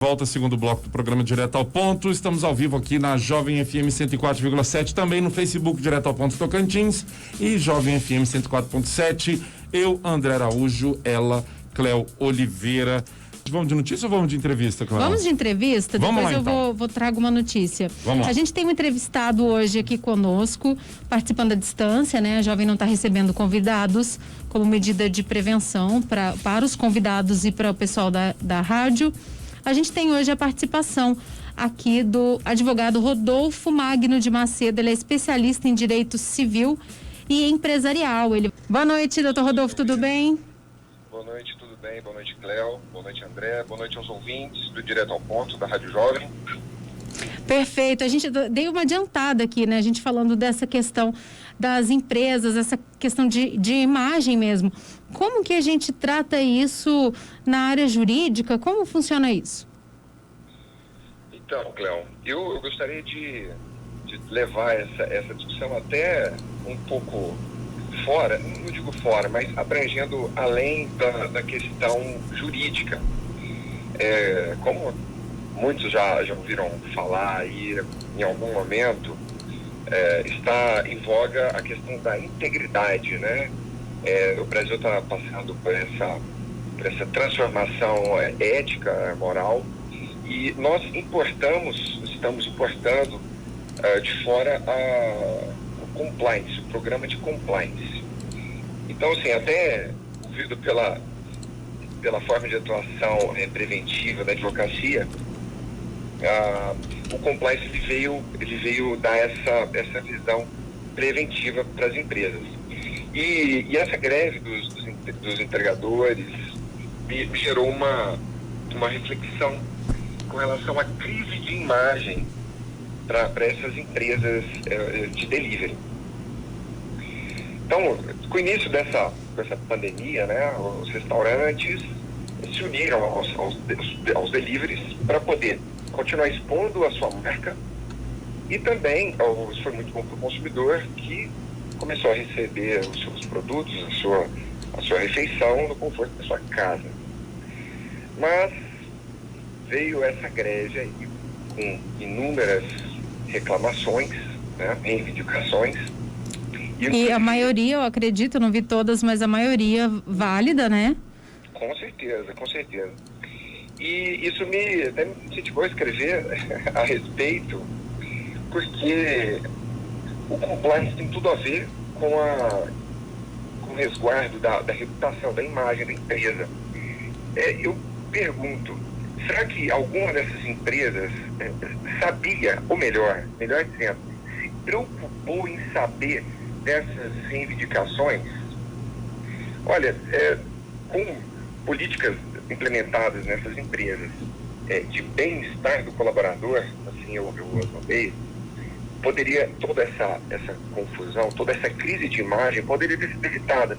Volta segundo bloco do programa Direto ao Ponto. Estamos ao vivo aqui na Jovem FM 104,7, também no Facebook Direto ao Ponto Tocantins e Jovem FM 104,7. Eu, André Araújo, ela, Cléo Oliveira. Vamos de notícia ou vamos de entrevista, Cléo? Vamos de entrevista, vamos depois lá, eu então. vou trago uma notícia. Vamos lá. A gente tem um entrevistado hoje aqui conosco, participando à distância, né? A Jovem não está recebendo convidados como medida de prevenção para os convidados e para o pessoal da rádio. A gente tem hoje a participação aqui do advogado Rodolfo Magno de Macedo. Ele é especialista em direito civil e empresarial. Boa noite, doutor Rodolfo, tudo bem? Boa noite, tudo bem? Boa noite, Cléo. Boa noite, André. Boa noite aos ouvintes do Direto ao Ponto, da Rádio Jovem. Perfeito. A gente deu uma adiantada aqui, né? A gente falando dessa questão das empresas, essa questão de imagem mesmo. Como que a gente trata isso na área jurídica? Como funciona isso? Então, Cléo, eu gostaria de levar essa discussão até um pouco fora, não digo fora, mas abrangendo além da questão jurídica. Como muitos já ouviram falar aí em algum momento, está em voga a questão da integridade, né? O Brasil está passando por essa transformação ética, moral, e nós estamos importando de fora o compliance, o programa de compliance. Então, assim, até ouvido pela forma de atuação preventiva da advocacia, o compliance ele veio dar essa visão preventiva para as empresas. E essa greve dos entregadores me gerou uma reflexão com relação à crise de imagem para essas empresas de delivery. Então, com o início dessa pandemia, né, os restaurantes se uniram aos deliveries para poder continuar expondo a sua marca e também, isso foi muito bom para o consumidor, que começou a receber os seus produtos, a sua refeição no conforto da sua casa. Mas veio essa greve aí com inúmeras reclamações, né, reivindicações. E a maioria, eu acredito, não vi todas, mas a maioria válida, né? Com certeza, com certeza. E isso até me incentivou a escrever a respeito, porque o compliance tem tudo a ver com o resguardo da reputação, da imagem da empresa. Eu pergunto, será que alguma dessas empresas sabia, ou melhor dizendo, se preocupou em saber dessas reivindicações? Olha, com políticas implementadas nessas empresas de bem-estar do colaborador, assim eu notei, poderia toda essa confusão, toda essa crise de imagem poderia ter sido evitada.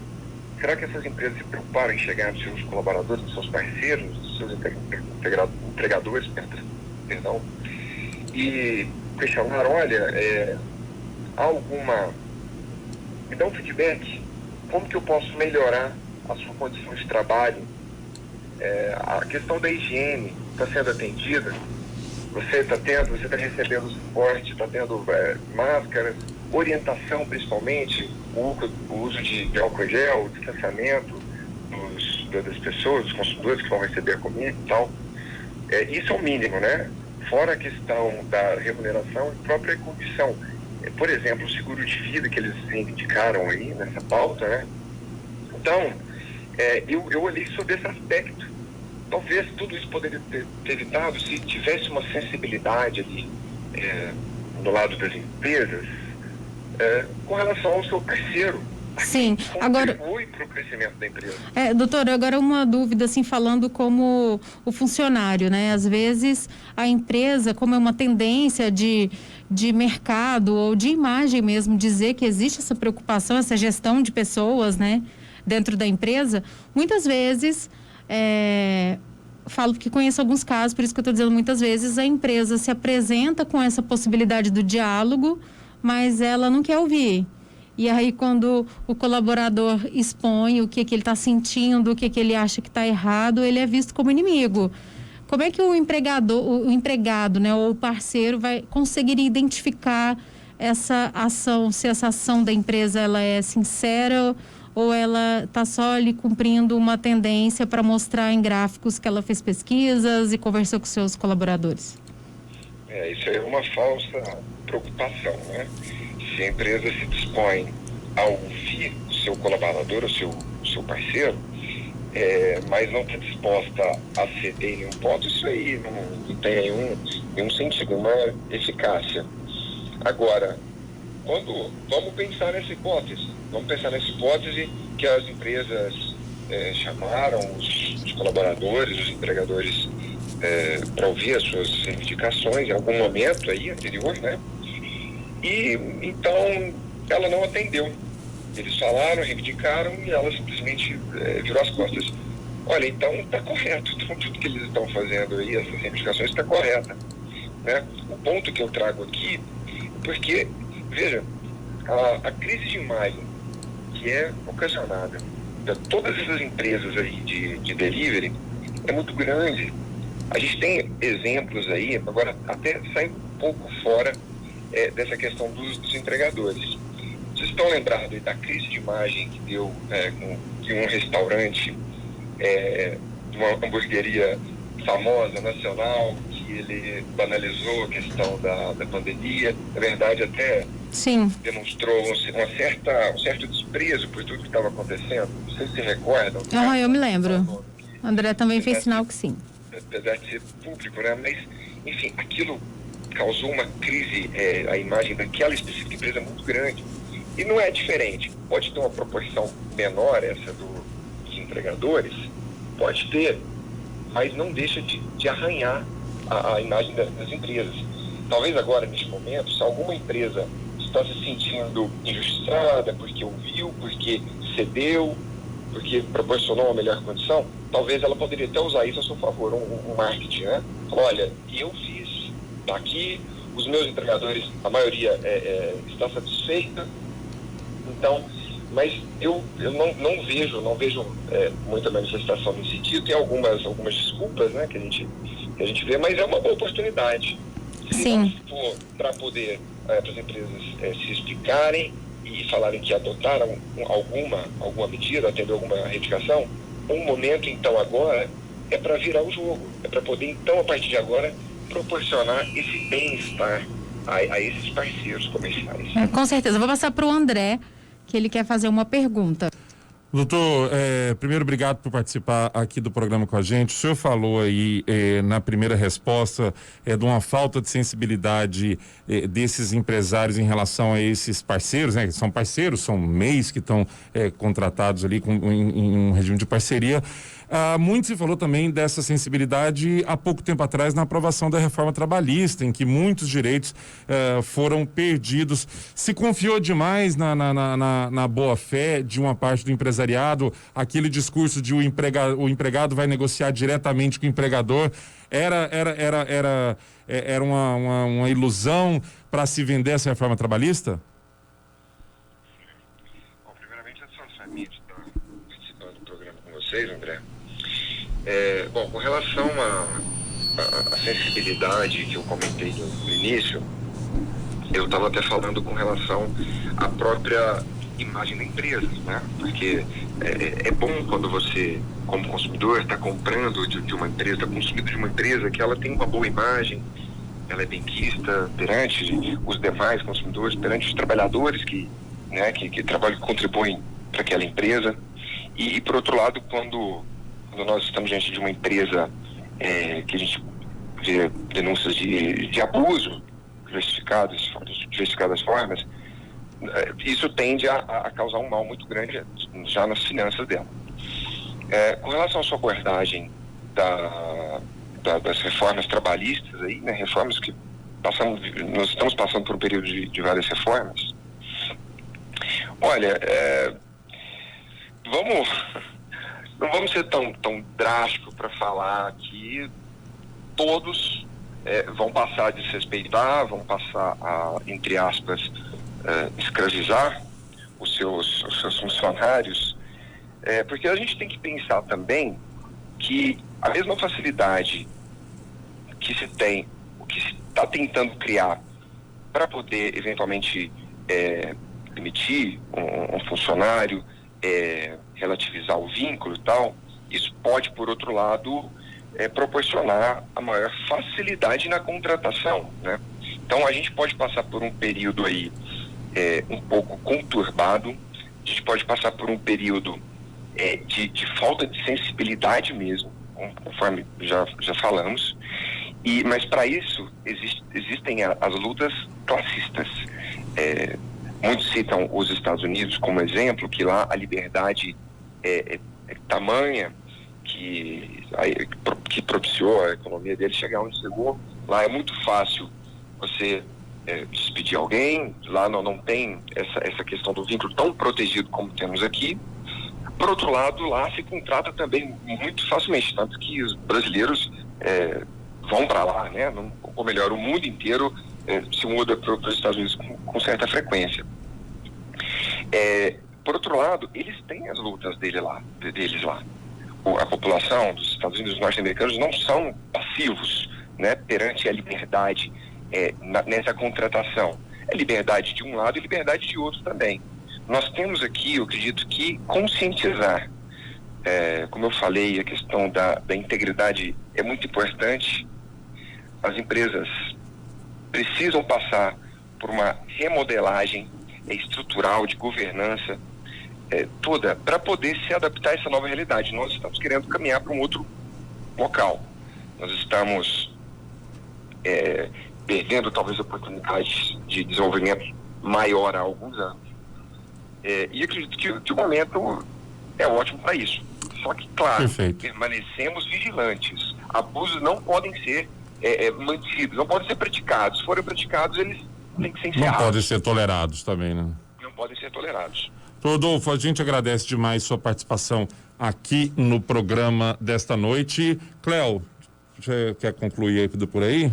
Será que essas empresas se preocuparam em chegar nos seus colaboradores, nos seus parceiros, nos seus entregadores, perdão, e questionaram, olha, me dá um feedback, como que eu posso melhorar a sua condição de trabalho? A questão da higiene está sendo atendida? Você está recebendo suporte, está tendo máscaras, orientação principalmente, o uso de álcool gel, o distanciamento das pessoas, dos consumidores que vão receber a comida e tal. Isso é o mínimo, né? Fora a questão da remuneração e própria condição. Por exemplo, o seguro de vida que eles reivindicaram aí nessa pauta, né? Então, eu olhei sobre esse aspecto. Talvez tudo isso poderia ter evitado se tivesse uma sensibilidade ali do lado das empresas com relação ao seu parceiro. Sim, agora contribui para o crescimento da empresa. Doutor, agora uma dúvida, assim, falando como o funcionário, né? Às vezes a empresa, como é uma tendência de mercado ou de imagem mesmo, dizer que existe essa preocupação, essa gestão de pessoas, né? Dentro da empresa, muitas vezes, falo que conheço alguns casos, por isso que eu estou dizendo muitas vezes, a empresa se apresenta com essa possibilidade do diálogo, mas ela não quer ouvir. E aí, quando o colaborador expõe o que ele está sentindo, o que ele acha que está errado, ele é visto como inimigo. Como é que o empregado, né, ou o parceiro vai conseguir identificar essa ação, se essa ação da empresa ela é sincera ou ela está só ali cumprindo uma tendência para mostrar em gráficos que ela fez pesquisas e conversou com seus colaboradores? Isso aí é uma falsa preocupação, né? Se a empresa se dispõe a ouvir o seu colaborador, o seu parceiro, mas não está disposta a ceder em nenhum ponto, isso aí não tem nenhum sentido, uma eficácia. Agora, vamos pensar nessa hipótese. Vamos pensar nessa hipótese que as empresas chamaram os colaboradores, os empregadores para ouvir as suas reivindicações em algum momento aí anterior, né? E então ela não atendeu. Eles falaram, reivindicaram e ela simplesmente virou as costas. Olha, então está correto. Então, tudo que eles estão fazendo aí, essas reivindicações, está correta, né? O ponto que eu trago aqui, porque, veja, a crise de imagem que é ocasionada de todas essas empresas aí de delivery é muito grande. A gente tem exemplos aí, agora até saindo um pouco fora dessa questão dos entregadores. Vocês estão lembrados aí da crise de imagem que deu de um restaurante, de uma hamburgueria famosa, nacional, que ele banalizou a questão da pandemia, na verdade até Sim. demonstrou um certo desprezo por tudo que estava acontecendo. Vocês se recordam? Eu me lembro. André também fez sinal que sim. Apesar de ser público, né? Mas, enfim, aquilo causou uma crise, a imagem daquela específica empresa muito grande. E não é diferente. Pode ter uma proporção menor, essa dos entregadores, pode ter, mas não deixa de arranhar a imagem das empresas. Talvez agora, neste momento, se alguma empresa está se sentindo injustiçada porque ouviu, porque cedeu, porque proporcionou uma melhor condição, talvez ela poderia até usar isso a seu favor, um marketing, né? Olha, eu fiz, tá aqui, os meus entregadores, a maioria está satisfeita, então, mas eu não vejo muita manifestação nesse sentido. Tem algumas desculpas, né, que a gente vê, mas é uma boa oportunidade. Se não for para poder para as empresas se explicarem e falarem que adotaram alguma medida, atender alguma reivindicação, um momento então agora é para virar o jogo, é para poder então a partir de agora proporcionar esse bem-estar a esses parceiros comerciais. Com certeza. Vou passar para o André, que ele quer fazer uma pergunta. Doutor, primeiro, obrigado por participar aqui do programa com a gente. O senhor falou aí na primeira resposta de uma falta de sensibilidade desses empresários em relação a esses parceiros, né? São parceiros, são MEIs que estão contratados ali em um regime de parceria. Muito se falou também dessa sensibilidade há pouco tempo atrás na aprovação da reforma trabalhista, em que muitos direitos foram perdidos. Se confiou demais na boa-fé de uma parte do empresariado, aquele discurso de o empregado vai negociar diretamente com o empregador, era uma ilusão para se vender essa reforma trabalhista? Bom, primeiramente, a satisfação é minha de estar participando do programa com vocês, André. Bom, com relação à sensibilidade que eu comentei no início, eu estava até falando com relação à própria imagem da empresa, né? Porque é bom quando você, como consumidor, está comprando de uma empresa, está consumindo de uma empresa que ela tem uma boa imagem, ela é benquista perante os demais consumidores, perante os trabalhadores que trabalham, que contribuem para aquela empresa. E por outro lado, quando nós estamos diante de uma empresa que a gente vê denúncias de abuso justificadas formas, isso tende a causar um mal muito grande já nas finanças dela. Com relação à sua abordagem das reformas trabalhistas aí, né, reformas que nós estamos passando por um período de várias reformas. Olha, não vamos ser tão drástico para falar que todos vão passar a desrespeitar, vão passar a, entre aspas, escravizar os seus funcionários, porque a gente tem que pensar também que a mesma facilidade que se tem, o que se está tentando criar para poder eventualmente demitir um funcionário, relativizar o vínculo e tal, isso pode, por outro lado, proporcionar a maior facilidade na contratação, né? Então a gente pode passar por um período aí um pouco conturbado, a gente pode passar por um período de falta de sensibilidade mesmo, conforme já falamos, mas para isso existem as lutas classistas. Muitos citam os Estados Unidos como exemplo, que lá a liberdade é tamanha que propiciou a economia dele chegar onde chegou. Lá é muito fácil você despedir alguém, lá não tem essa questão do vínculo tão protegido como temos aqui. Por outro lado, lá se contrata também muito facilmente, tanto que os brasileiros vão para lá, né? Ou melhor, o mundo inteiro se muda para os Estados Unidos com certa frequência. Por outro lado, eles têm as lutas deles lá. A população dos Estados Unidos norte-americanos não são passivos, né, perante a liberdade nessa contratação. É liberdade de um lado e liberdade de outro também. Nós temos aqui, eu acredito que, conscientizar. Como eu falei, a questão da integridade é muito importante. As empresas precisam passar por uma remodelagem estrutural, de governança toda, para poder se adaptar a essa nova realidade. Nós estamos querendo caminhar para um outro local. Nós estamos perdendo talvez oportunidades de desenvolvimento maior há alguns anos. E acredito que o momento é ótimo para isso. Só que, claro, permanecemos vigilantes. Abusos não podem ser mantidos, não podem ser praticados. Se forem praticados, eles têm que ser encerrados. Não podem ser tolerados também, né? Não podem ser tolerados. Rodolfo, a gente agradece demais sua participação aqui no programa desta noite. Cléo, você quer concluir por aí?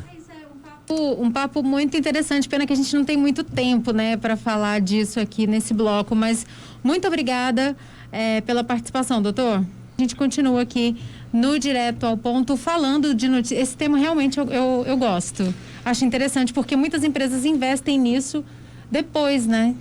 Um papo muito interessante, pena que a gente não tem muito tempo, né, para falar disso aqui nesse bloco, mas muito obrigada pela participação, doutor. A gente continua aqui no Direto ao Ponto falando de notícias. Esse tema realmente eu gosto, acho interessante, porque muitas empresas investem nisso depois, né,